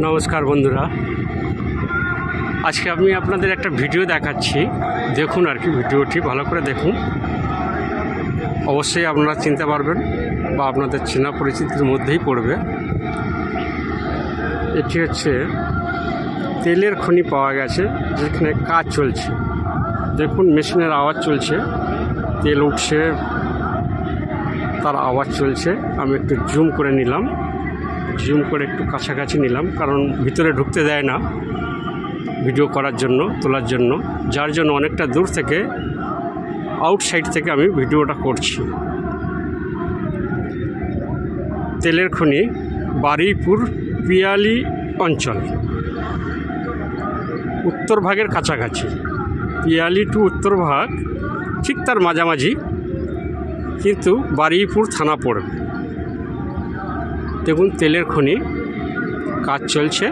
নমস্কার বন্ধুরা, আজকে আমি আপনাদের একটা ভিডিও দেখাচ্ছি। দেখুন আর কি, ভিডিওটি ভালো করে দেখুন, অবশ্যই আপনারা চিনতে পারবেন বা আপনাদের চেনা পরিচিতির মধ্যেই পড়বে। এটি হচ্ছে তেলের খনি পাওয়া গেছে, যেখানে কাজ চলছে। দেখুন মেশিনের আওয়াজ চলছে, তেল উঠছে, তার আওয়াজ চলছে। আমি একটু জুম করে নিলাম, জুম করে একটু কাছাকাছি নিলাম, কারণ ভিতরে ঢুকতে দেয় না ভিডিও করার জন্য, তোলার জন্য, যার জন্য অনেকটা দূর থেকে, আউটসাইড থেকে আমি ভিডিওটা করছি। তেলের খনি বারুইপুর পিয়ালি অঞ্চল, উত্তর ভাগের কাছাকাছি। পিয়ালি টু উত্তর ভাগ ঠিক তার মাঝামাঝি, কিন্তু বারুইপুর থানা পড়বে। দেখুন তেলের খনি কাজ চলছে।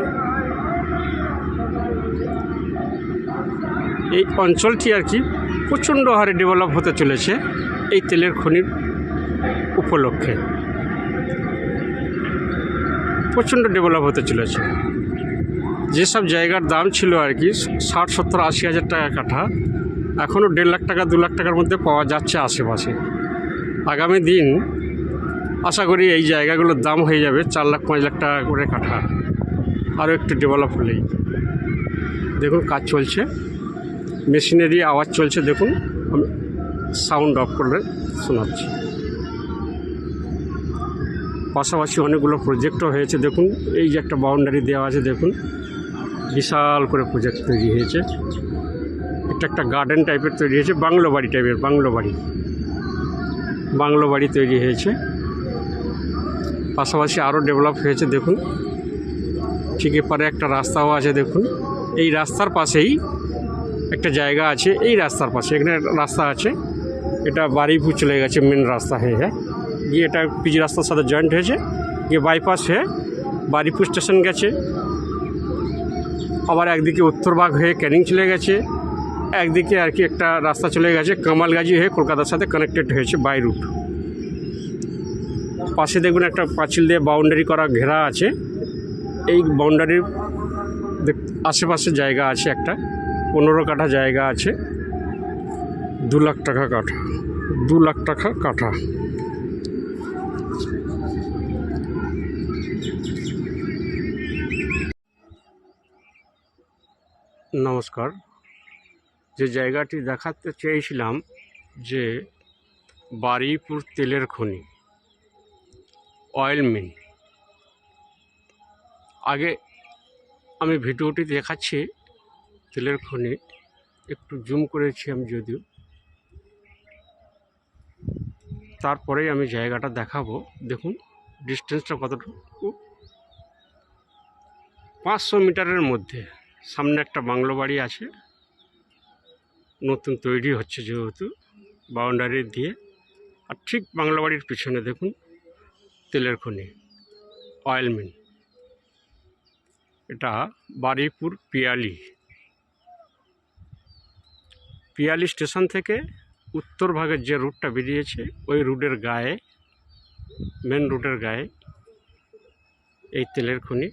এই অঞ্চলটি আর কি প্রচণ্ড হারে ডেভেলপ হতে চলেছে এই তেলের খনির উপলক্ষে। প্রচণ্ড ডেভেলপ হতে চলেছে। যেসব জায়গার দাম ছিল আর কি 60, 70, 80 হাজার টাকা কাঠা, এখনও 1.5 লাখ টাকা, 2 লাখ টাকার মধ্যে পাওয়া যাচ্ছে আশেপাশে। আগামী দিন আশা করি এই জায়গাগুলোর দাম হয়ে যাবে 4 লাখ, 5 লাখ টাকা করে কাঠা, আরও একটু ডেভেলপ হলেই। দেখুন কাজ চলছে, মেশিনেরই আওয়াজ চলছে। দেখুন আমি সাউন্ড অফ করলে শোনাচ্ছি। পাশাপাশি অনেকগুলো প্রজেক্টও হয়েছে। দেখুন এই যে একটা বাউন্ডারি দেওয়া আছে, দেখুন বিশাল করে প্রজেক্ট তৈরি হয়েছে। এটা একটা গার্ডেন টাইপের তৈরি হয়েছে, বাংলো বাড়ি টাইপের, বাংলো বাড়ি তৈরি হয়েছে। পাশাপাশি আরও ডেভেলপ হয়েছে। দেখুন ঠিক এপারে একটা রাস্তাও আছে। দেখুন এই রাস্তার পাশেই একটা জায়গা আছে, এই রাস্তার পাশে এখানে রাস্তা আছে। এটা বারুইপুর চলে গেছে মেন রাস্তা হয়ে গিয়ে, এটা পিজি রাস্তার সাথে জয়েন্ট হয়েছে, গিয়ে বাইপাস হয়ে বারুইপুর স্টেশন গেছে। আবার একদিকে উত্তরভাগ হয়ে ক্যানিং চলে গেছে, একদিকে আর কি একটা রাস্তা চলে গেছে কামালগাজি হয়ে কলকাতার সাথে কানেক্টেড হয়েছে বাই রুট। পাশে দেখুন একটা পাঁচিল দিয়ে বাউন্ডারি করা ঘেরা আছে। এই বাউন্ডারির আশেপাশে জায়গা আছে, একটা 15 কাঠা জায়গা আছে। 2 লাখ টাকা কাঠা, 2 লাখ টাকা কাঠা। নমস্কার, যে জায়গাটি দেখাতে চেয়েছিলাম, যে বারুইপুর তেলের খনি, অয়েল মিল। আগে আমি ভিডিওটি দেখাচ্ছি তেলের খনি, একটু জুম করেছি আমি যদিও, তারপরেই আমি জায়গাটা দেখাবো। দেখুন ডিস্টেন্সটা কতটুকু, 500 মিটারের মধ্যে। সামনে একটা বাংলো বাড়ি আছে, নতুন তৈরি হচ্ছে যেহেতু বাউন্ডারি দিয়ে। আর ঠিক বাংলো বাড়ির পিছনে দেখুন তেলের খনি, অয়েল মিল। এটা বারুইপুর পিয়ালি স্টেশন থেকে উত্তর ভাগের যে রুটটা বেরিয়েছে, ওই রুটের গায়ে, মেন রুটের গায়ে এই তেলের খনি।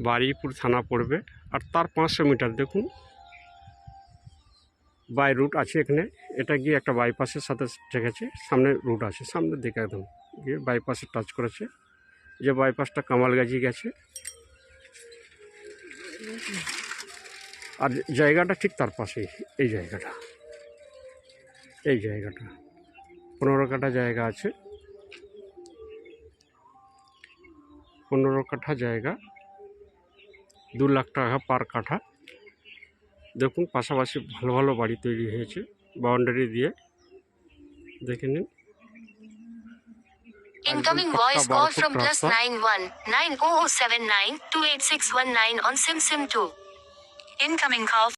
বারুইপুর থানা পড়বে। আর তার 500 মিটার দেখুন বাই রুট আছে এখানে। এটা গিয়ে একটা বাইপাসের সাথে ঠেকেছে, সামনে রুট আছে, সামনের দিকে একদম গিয়ে বাইপাসে টাচ করেছে। যে বাইপাসটা কামালগাজি গেছে। আর জায়গাটা ঠিক তার পাশেই, এই জায়গাটা 15 কাঠা জায়গা আছে। 15 কাঠা জায়গা, 2 লাখ টাকা পার কাঠা। দেখুন পাশাপাশি ভালো ভালো বাড়ি তৈরি হয়েছে বাউন্ডারি দিয়ে, দেখে নিন। Incoming voice call from +91 9079 28619 on SIM 2. Incoming call.